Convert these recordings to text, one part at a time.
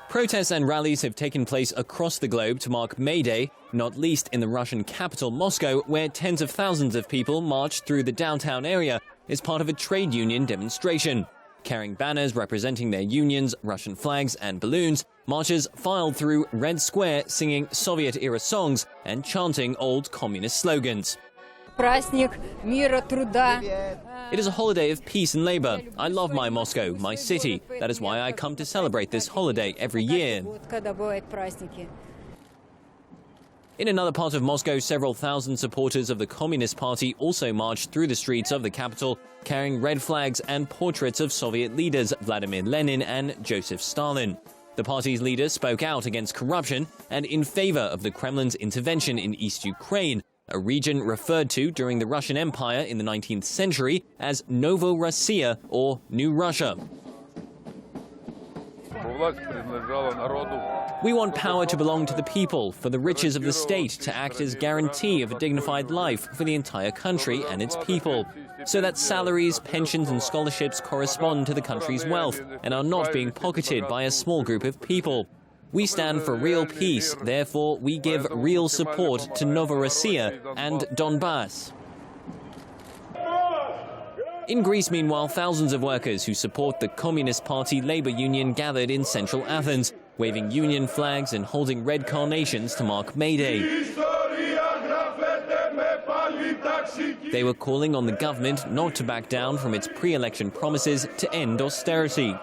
Protests and rallies have taken place across the globe to mark May Day, not least in the Russian capital Moscow, where tens of thousands of people marched through the downtown area as part of a trade union demonstration. Carrying banners representing their unions, Russian flags and balloons, marchers filed through Red Square singing Soviet-era songs and chanting old communist slogans. Праздник мира, труда. It is a holiday of peace and labor. I love my Moscow, my city. That is why I come to celebrate this holiday every year. In another part of Moscow, several thousand supporters of the Communist Party also marched through the streets of the capital, carrying red flags and portraits of Soviet leaders Vladimir Lenin and Joseph Stalin. The party's leader spoke out against corruption and in favor of the Kremlin's intervention in East Ukraine, a region referred to during the Russian Empire in the 19th century as Novorossiya, or New Russia. We want power to belong to the people, for the riches of the state to act as guarantee of a dignified life for the entire country and its people, so that salaries, pensions and scholarships correspond to the country's wealth and are not being pocketed by a small group of people. We stand for real peace, therefore we give real support to Novorossiya and Donbass. In Greece, meanwhile, thousands of workers who support the Communist Party labor union gathered in central Athens, waving union flags and holding red carnations to mark May Day. They were calling on the government not to back down from its pre-election promises to end austerity.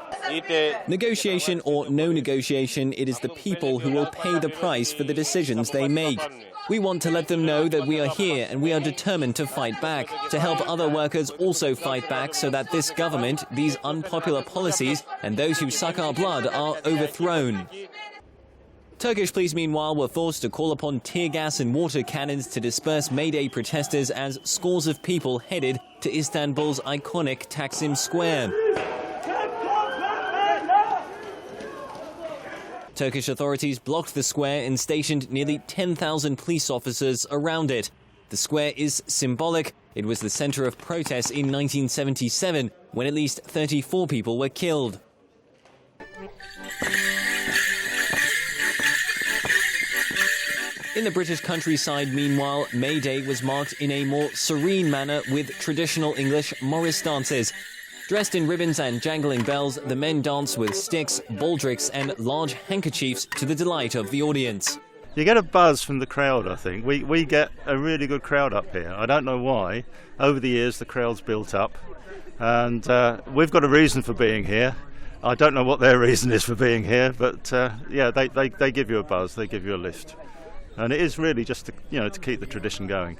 Negotiation or no negotiation, it is the people who will pay the price for the decisions they make. We want to let them know that we are here and we are determined to fight back, to help other workers also fight back so that this government, these unpopular policies, and those who suck our blood are overthrown. Turkish police, meanwhile, were forced to call upon tear gas and water cannons to disperse May Day protesters as scores of people headed to Istanbul's iconic Taksim Square. Turkish authorities blocked the square and stationed nearly 10,000 police officers around it. The square is symbolic. It was the center of protests in 1977, when at least 34 people were killed. In the British countryside, meanwhile, May Day was marked in a more serene manner with traditional English Morris dances. Dressed in ribbons and jangling bells, the men dance with sticks, baldricks and large handkerchiefs to the delight of the audience. You get a buzz from the crowd, I think. We get a really good crowd up here. I don't know why. Over the years, the crowd's built up. And we've got a reason for being here. I don't know what their reason is for being here, but yeah, they give you a buzz, they give you a lift. And it is really just to keep the tradition going.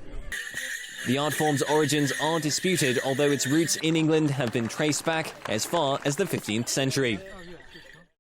The art form's origins are disputed, although its roots in England have been traced back as far as the 15th century.